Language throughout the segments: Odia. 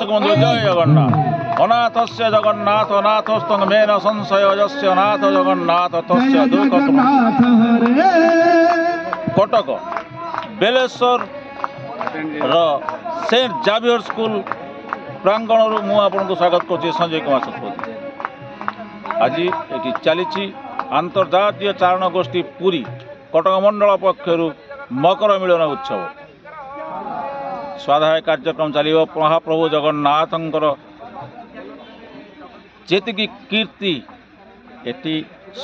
দর্শক বন্ধু জয় জগন্নাথ। অনাথস্য জগন্নাথ অনাথস্তং মেন সংশয় যস্য অনাথ জগন্নাথ তস্য দুর্গতম। কটক বেলেশ্বর সেন্ট জাভিୟର ସ୍କୁଲ ପ୍ରାଙ୍ଗଣରୁ ମୁଁ ଆପଣଙ୍କୁ ସ୍ୱାଗତ କରୁଛି ସଞ୍ଜୟ କୁମାର ଶତପଥୀ। ଆଜି ଏଠି ଚାଲିଛି ଆନ୍ତର୍ଜାତୀୟ ଚାରଣ ଗୋଷ୍ଠୀ ପୁରୀ କଟକ ମଣ୍ଡଳ ପକ୍ଷରୁ ମକର ମିଳନ ଉତ୍ସବ। ସ୍ୱାଧ୍ୟାୟ କାର୍ଯ୍ୟକ୍ରମ ଚାଲିବ। ମହାପ୍ରଭୁ ଜଗନ୍ନାଥଙ୍କର ଯେତିକି କୀର୍ତ୍ତି ଏଠି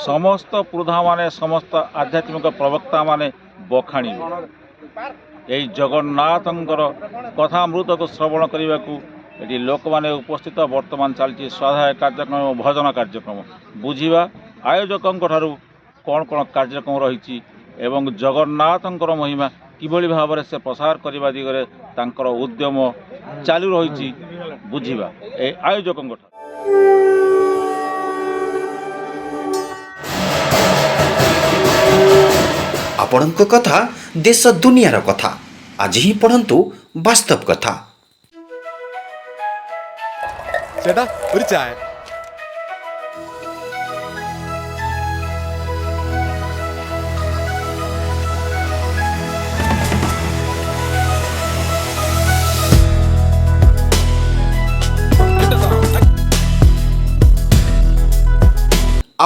ସମସ୍ତ ପୁରୋଧାମାନେ ସମସ୍ତ ଆଧ୍ୟାତ୍ମିକ ପ୍ରବକ୍ତାମାନେ ବଖାଣିବେ। ଏହି ଜଗନ୍ନାଥଙ୍କର କଥାମୃତକୁ ଶ୍ରବଣ କରିବାକୁ ଏଠି ଲୋକମାନେ ଉପସ୍ଥିତ। ବର୍ତ୍ତମାନ ଚାଲିଛି ସ୍ୱାଧ୍ୟାୟ କାର୍ଯ୍ୟକ୍ରମ ଏବଂ ଭଜନ କାର୍ଯ୍ୟକ୍ରମ। ବୁଝିବା ଆୟୋଜକଙ୍କ ଠାରୁ କ'ଣ କ'ଣ କାର୍ଯ୍ୟକ୍ରମ ରହିଛି ଏବଂ ଜଗନ୍ନାଥଙ୍କର ମହିମା କିଭଳି ଭାବରେ ସେ ପ୍ରସାର କରିବା ଦିଗରେ ତାଙ୍କର ଉଦ୍ୟମ ଚାଲୁ ରହିଛି ବୁଝିବା ଏହି ଆୟୋଜକଙ୍କ ଠାରୁ। ଆପଣଙ୍କ କଥା ଦେଶ ଦୁନିଆର କଥା ଆଜି ହିଁ ପଢ଼ନ୍ତୁ ବାସ୍ତବ କଥା। ചേട്ടാ ഒരു ചായ.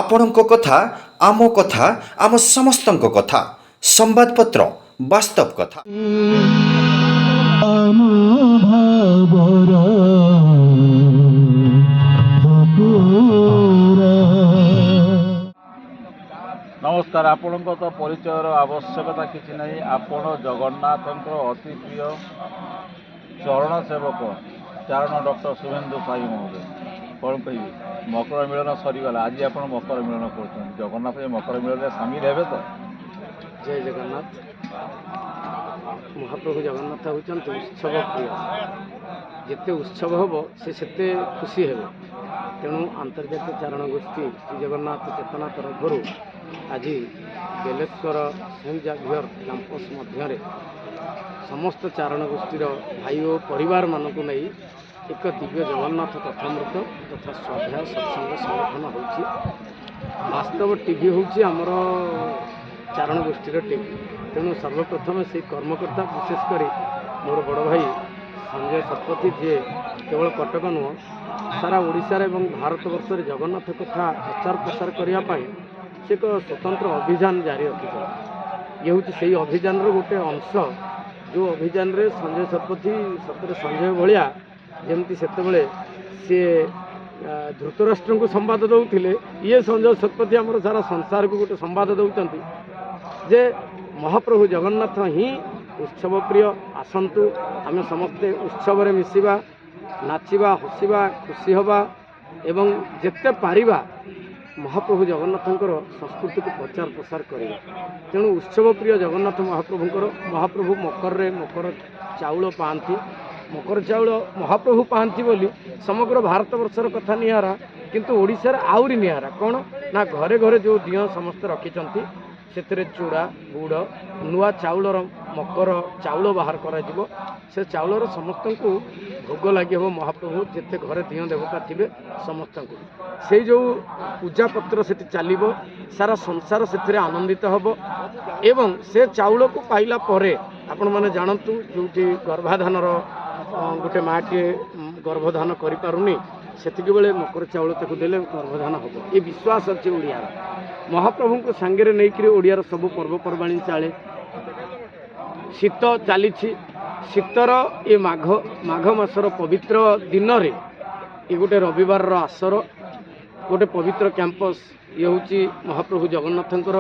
ଆପଣଙ୍କ କଥା ଆମ ସମସ୍ତଙ୍କ କଥା। ସମ୍ବାଦପତ୍ର ବାସ୍ତବ କଥା। ନମସ୍କାର। ଆପଣଙ୍କ ତ ପରିଚୟର ଆବଶ୍ୟକତା କିଛି ନାହିଁ। ଆପଣ ଜଗନ୍ନାଥଙ୍କର ଅତି ପ୍ରିୟ ଚରଣ ସେବକ ଚାରଣ ଡକ୍ଟର ଶୁଭେନ୍ଦୁ ସାହି ମହୋଦୟ। କ'ଣ କହିବି, ମକର ମିଳନ ସରିଗଲା, ଆଜି ଆପଣ ମକର ମିଳନ କରୁଛନ୍ତି। ଜଗନ୍ନାଥ ଏ ମକର ମିଳନରେ ସାମିଲ ହେବେ ତ? ଜୟ ଜଗନ୍ନାଥ। ମହାପ୍ରଭୁ ଜଗନ୍ନାଥ ହେଉଛନ୍ତି ଉତ୍ସବ ପ୍ରିୟ। ଯେତେ ଉତ୍ସବ ହେବ ସେ ସେତେ ଖୁସି ହେବେ। ତେଣୁ ଆନ୍ତର୍ଜାତୀୟ ଚାରଣ ଗୋଷ୍ଠୀ ଶ୍ରୀ ଜଗନ୍ନାଥ ଚେତନା ତରଫରୁ ଆଜି ବେଲେଶ୍ୱର ସେଣ୍ଟ ଜାଭିୟର କ୍ୟାମ୍ପସ୍ ମଧ୍ୟରେ ସମସ୍ତ ଚାରଣ ଗୋଷ୍ଠୀର ଭାଇ ଓ ପରିବାରମାନଙ୍କୁ ନେଇ ଏକ ଦିବ୍ୟ ଜଗନ୍ନାଥ କଥାମୃତ ତଥା ଶ୍ରଦ୍ଧା ସତ୍ସଙ୍ଗ ସଂଗଠନ ହେଉଛି। ବାସ୍ତବ ଟିଭି ହେଉଛି ଆମର ଚାରଣ ଗୋଷ୍ଠୀର ଟିଭି। ତେଣୁ ସର୍ବପ୍ରଥମେ ସେହି କର୍ମକର୍ତ୍ତା, ବିଶେଷ କରି ମୋର ବଡ଼ ଭାଇ ସଞ୍ଜୟ ଶତପଥୀ, ଯିଏ କେବଳ କଟକ ନୁହଁ ସାରା ଓଡ଼ିଶାରେ ଏବଂ ଭାରତବର୍ଷରେ ଜଗନ୍ନାଥ କଥା ପ୍ରଚାର ପ୍ରସାର କରିବା ପାଇଁ ସେ ଏକ ସ୍ୱତନ୍ତ୍ର ଅଭିଯାନ ଜାରି ରଖିଛନ୍ତି। ଇଏ ହେଉଛି ସେହି ଅଭିଯାନର ଗୋଟେ ଅଂଶ, ଯେଉଁ ଅଭିଯାନରେ ସଞ୍ଜୟ ଶତପଥୀ ସତରେ ସଞ୍ଜୟ ଭଳିଆ ଯେମିତି ସେତେବେଳେ ସିଏ ଧୃତରାଷ୍ଟ୍ରଙ୍କୁ ସମ୍ବାଦ ଦେଉଥିଲେ, ଇଏ ସଞ୍ଜୟ ଶତପଥୀ ଆମର ସାରା ସଂସାରକୁ ଗୋଟେ ସମ୍ବାଦ ଦେଉଛନ୍ତି ଯେ ମହାପ୍ରଭୁ ଜଗନ୍ନାଥ ହିଁ ଉତ୍ସବ ପ୍ରିୟ। ଆସନ୍ତୁ ଆମେ ସମସ୍ତେ ଉତ୍ସବରେ ମିଶିବା, ନାଚିବା, ହସିବା, ଖୁସି ହେବା ଏବଂ ଯେତେ ପାରିବା ମହାପ୍ରଭୁ ଜଗନ୍ନାଥଙ୍କର ସଂସ୍କୃତିକୁ ପ୍ରଚାର ପ୍ରସାର କରିବା। ତେଣୁ ଉତ୍ସବ ପ୍ରିୟ ଜଗନ୍ନାଥ ମହାପ୍ରଭୁ ମକରରେ ମକର ଚାଉଳ ପାଆନ୍ତି। ମକର ଚାଉଳ ମହାପ୍ରଭୁ ପାଆନ୍ତି ବୋଲି ସମଗ୍ର ଭାରତବର୍ଷର କଥା ନିଆରା, କିନ୍ତୁ ଓଡ଼ିଶାରେ ଆହୁରି ନିଆରା। କ'ଣ ନା, ଘରେ ଘରେ ଯେଉଁ ଦିଅଁ ସମସ୍ତେ ରଖିଛନ୍ତି ସେଥିରେ ଚୁଡ଼ା, ଗୁଡ଼, ନୂଆ ଚାଉଳର ମକର ଚାଉଳ ବାହାର କରାଯିବ। ସେ ଚାଉଳର ସମସ୍ତଙ୍କୁ ଭୋଗ ଲାଗି ହେବ ମହାପ୍ରଭୁ ଯେତେ ଘରେ ଦିଅଁ ଦେବତା ଥିବେ ସମସ୍ତଙ୍କୁ। ସେଇ ଯେଉଁ ପୂଜାପତ୍ର ସେଠି ଚାଲିବ, ସାରା ସଂସାର ସେଥିରେ ଆନନ୍ଦିତ ହେବ। ଏବଂ ସେ ଚାଉଳକୁ ପାଇଲା ପରେ ଆପଣମାନେ ଜାଣନ୍ତୁ, ଯେଉଁଠି ଗର୍ଭାଧାନର ଗୋଟେ ମାଆଟିଏ ଗର୍ଭଧାନ କରିପାରୁନି, ସେତିକିବେଳେ ମକର ଚାଉଳ ତାକୁ ଦେଲେ ଗର୍ଭଧାନ ହେବ। ଏ ବିଶ୍ୱାସ ଅଛି ଓଡ଼ିଆର। ମହାପ୍ରଭୁଙ୍କୁ ସାଙ୍ଗରେ ନେଇକରି ଓଡ଼ିଆର ସବୁ ପର୍ବପର୍ବାଣୀ ଚାଲେ। ଶୀତ ଚାଲିଛି, ଶୀତର ଏ ମାଘ ମାସର ପବିତ୍ର ଦିନରେ ଏ ଗୋଟେ ରବିବାରର ଆସର, ଗୋଟେ ପବିତ୍ର କ୍ୟାମ୍ପସ୍। ଇଏ ହେଉଛି ମହାପ୍ରଭୁ ଜଗନ୍ନାଥଙ୍କର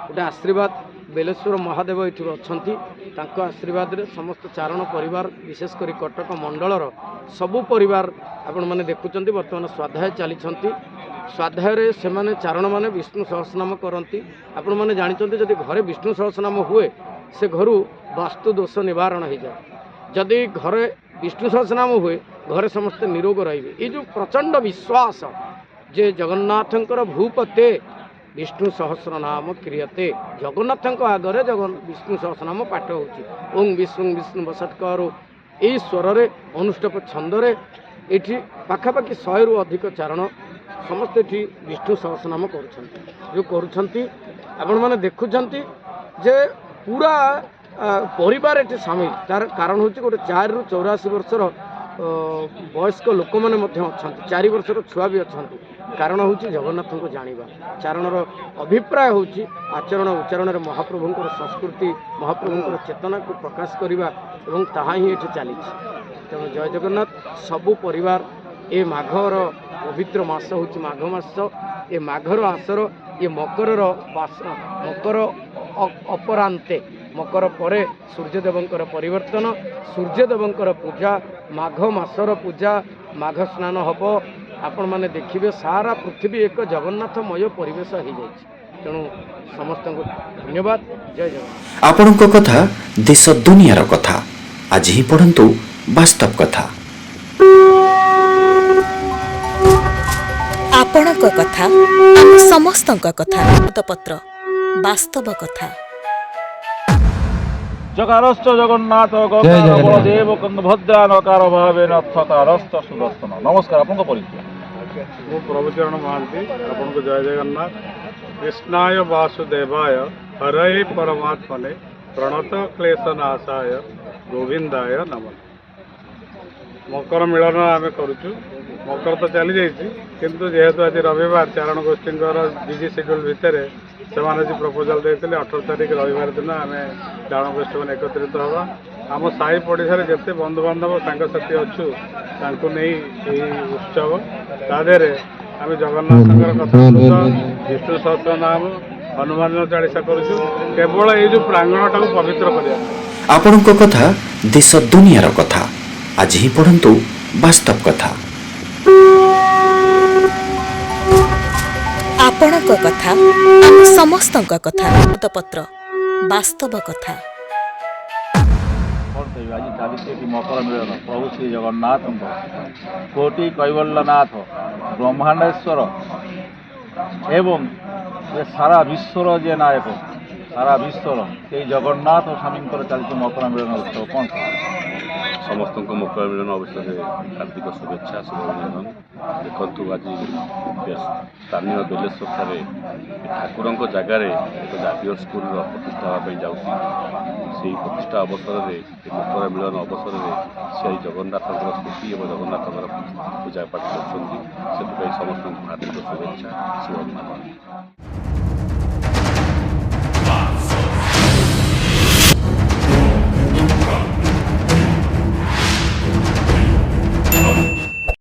ଗୋଟେ ଆଶୀର୍ବାଦ। ବେଲେଶ୍ୱର ମହାଦେବ ଏଠି ଅଛନ୍ତି, ତାଙ୍କ ଆଶୀର୍ବାଦରେ ସମସ୍ତ ଚାରଣ ପରିବାର, ବିଶେଷ କରି କଟକ ମଣ୍ଡଳର ସବୁ ପରିବାର ଆପଣମାନେ ଦେଖୁଛନ୍ତି। ବର୍ତ୍ତମାନ ସ୍ୱାଧ୍ୟାୟ ଚାଲିଛନ୍ତି। ସ୍ୱାଧ୍ୟାୟରେ ସେମାନେ ଚାରଣମାନେ ବିଷ୍ଣୁ ସହସ୍ରନାମ କରନ୍ତି। ଆପଣମାନେ ଜାଣିଛନ୍ତି, ଯଦି ଘରେ ବିଷ୍ଣୁ ସହସ୍ରନାମ ହୁଏ ସେ ଘରୁ ବାସ୍ତୁ ଦୋଷ ନିବାରଣ ହୋଇଯାଏ। ଯଦି ଘରେ ବିଷ୍ଣୁ ସହସ୍ରନାମ ହୁଏ ଘରେ ସମସ୍ତେ ନିରୋଗ ରହିବେ। ଏ ଯେଉଁ ପ୍ରଚଣ୍ଡ ବିଶ୍ୱାସ ଯେ ଜଗନ୍ନାଥଙ୍କର ଭୂପତେ ବିଷ୍ଣୁ ସହସ୍ରନାମ କ୍ରିୟତେ, ଜଗନ୍ନାଥଙ୍କ ଆଗରେ ବିଷ୍ଣୁ ସହସ୍ରନାମ ପାଠ ହେଉଛି। ଓଂ ବିଷ୍ଣୁ ବିଷ୍ଣୁ ବସତ୍କରୁ এই ସ୍ୱରରେ ଅନୁଷ୍ଠପ ଛନ୍ଦରେ ଏଠି ପାଖାପାଖି 100ରୁ ଅଧିକ ଚାରଣ ସମସ୍ତେ ଏଠି ବିଷ୍ଣୁ ସହସ୍ରନାମ କରୁଛନ୍ତି। ଯେଉଁ କରୁଛନ୍ତି ଆପଣମାନେ ଦେଖୁଛନ୍ତି ଯେ ପୁରା ପରିବାର ଏଠି ସାମିଲ। ତାର କାରଣ ହେଉଛି ଗୋଟେ 4ରୁ 84 ବର୍ଷର ବୟସ୍କ ଲୋକମାନେ ମଧ୍ୟ ଅଛନ୍ତି, 4 ବର୍ଷର ଛୁଆ ବି ଅଛନ୍ତି। କାରଣ ହେଉଛି ଜଗନ୍ନାଥଙ୍କୁ ଜାଣିବା। ଚାରଣର ଅଭିପ୍ରାୟ ହେଉଛି ଆଚରଣ ଉଚ୍ଚାରଣରେ ମହାପ୍ରଭୁଙ୍କର ସଂସ୍କୃତି ମହାପ୍ରଭୁଙ୍କର ଚେତନାକୁ ପ୍ରକାଶ କରିବା ଏବଂ ତାହା ହିଁ ଏଠି ଚାଲିଛି। ତେଣୁ ଜୟ ଜଗନ୍ନାଥ। ସବୁ ପରିବାର ଏ ମାଘର ପବିତ୍ର ମାସ ହେଉଛି ମାଘ ମାସ। ଏ ମାଘର ଆସର ଏ ମକରର ମକର ଅପରାନ୍ତେ ମକର ପରେ ସୂର୍ଯ୍ୟଦେବଙ୍କର ପରିବର୍ତ୍ତନ, ସୂର୍ଯ୍ୟଦେବଙ୍କର ପୂଜା, ମାଘ ମାସର ପୂଜା, ମାଘ ସ୍ନାନ ହେବ। ଆପଣମାନେ ଦେଖିବେ ସାରା ପୃଥିବୀ ଏକ ଜଗନ୍ନାଥମୟ ପରିବେଶ ହୋଇଯାଇଛି। ତେଣୁ ସମସ୍ତଙ୍କୁ ଧନ୍ୟବାଦ। ଜୟ ଜଗନ୍ନାଥ। ଆପଣଙ୍କ କଥା ଦେଶ ଦୁନିଆର କଥା। ଆଜି ହିଁ ପଢ଼ନ୍ତୁ ବାସ୍ତବ କଥା। ଆପଣଙ୍କ କଥା ଆମ ସମସ୍ତଙ୍କ କଥା। ପତ୍ର ବାସ୍ତବ କଥା। ଜଗାରଶ୍ଚ ଜଗନ୍ନାଥ ଗଙ୍ଗାର ବଳଦେବ କନ୍ଦଭଦ୍ରା ନକାର ଭାବେନ ଥକାରଶ୍ଚ ସୁଦର୍ଶନ। ନମସ୍କାର, ଆପଣଙ୍କ ପରିଚୟ? ମୁଁ ପ୍ରଭୁଚରଣ ମହାନ୍ତି। ଆପଣଙ୍କୁ ଜୟ ଜଗନ୍ନାଥ। କୃଷ୍ଣାୟ ବାସୁଦେବାୟ ହରୟେ ପରମାତ୍ମନେ ପ୍ରଣତ କ୍ଲେଶ ନାଶାୟ ଗୋବିନ୍ଦାୟ ନମଃ। ମକର ମିଳନ ଆମେ କରୁଛୁ। ମକର ତ ଚାଲିଯାଇଛି, କିନ୍ତୁ ଯେହେତୁ ଆଜି ରବିବାର ଚାରଣ ଗୋଷ୍ଠୀଙ୍କର ବିଜି ସେଡ୍ୟୁଲ୍ ଭିତରେ ସେମାନେ ଆଜି ପ୍ରପୋଜାଲ୍ ଦେଇଥିଲେ 18 ତାରିଖ ରବିବାର ଦିନ ଆମେ ଚାରଣ ଗୋଷ୍ଠୀମାନେ ଏକତ୍ରିତ ହେବା। ଆମ ସାହି ପଡ଼ିଶାରେ ଯେତେ ବନ୍ଧୁବାନ୍ଧବ ସାଙ୍ଗସାଥି ଅଛୁ ତାଙ୍କୁ ନେଇ ଏହି ଉତ୍ସବ। ତା ଦେହରେ ଆମେ ଜଗନ୍ନାଥଙ୍କର କଥା ବିଷ୍ଣୁ ସହସ୍ର ନାମ ହନୁମାନ ଚାଳିଶା କରୁଛୁ କେବଳ ଏଇ ଯେଉଁ ପ୍ରାଙ୍ଗଣଟାକୁ ପବିତ୍ର କରିବା। ଆପଣଙ୍କ କଥା ଦେଶ ଦୁନିଆର କଥା। ଆଜି ହିଁ ପଢ଼ନ୍ତୁ ବାସ୍ତବ କଥା। ଆପଣଙ୍କ କଥା ଆମ ସମସ୍ତଙ୍କ କଥା। ପତ୍ର ବାସ୍ତବ କଥା। କ'ଣ କହିବି, ଆଜି ଚାଲିଛି ଏଠି ମକର ମିଳନ। ପ୍ରଭୁ ଶ୍ରୀ ଜଗନ୍ନାଥଙ୍କ କୋଟି କୈବଲ୍ୟନାଥ ବ୍ରହ୍ମାଣ୍ଡେଶ୍ୱର ଏବଂ ଏ ସାରା ବିଶ୍ୱର ଯେ ନାୟକ, ସାରା ବିଶ୍ୱର ସେଇ ଜଗନ୍ନାଥ ସ୍ୱାମୀଙ୍କର ଚାଲିଛି ମକର ମିଳନ ଉତ୍ସବ। କ'ଣ ସମସ୍ତଙ୍କୁ ମକର ମିଳନ ଅବସରରେ ହାର୍ଦ୍ଦିକ ଶୁଭେଚ୍ଛା, ଶୁଭାଭିନନ୍ଦନ। ଦେଖନ୍ତୁ ଆଜି ସ୍ଥାନୀୟ ବେଲେଶ୍ୱରଠାରେ ଠାକୁରଙ୍କ ଜାଗାରେ ଏକ ଜାତୀୟ ସ୍କୁଲର ପ୍ରତିଷ୍ଠା ହେବା ପାଇଁ ଯାଉଛି। ସେହି ପ୍ରତିଷ୍ଠା ଅବସରରେ ମକର ମିଳନ ଅବସରରେ ସେହି ଜଗନ୍ନାଥଙ୍କର ସ୍ମୃତି ଏବଂ ଜଗନ୍ନାଥଙ୍କର ପୂଜା ପାଠ କରୁଛନ୍ତି। ସେଥିପାଇଁ ସମସ୍ତଙ୍କୁ ହାର୍ଦ୍ଦିକ ଶୁଭେଚ୍ଛା, ଶୁଭାଭିନନ୍ଦନ।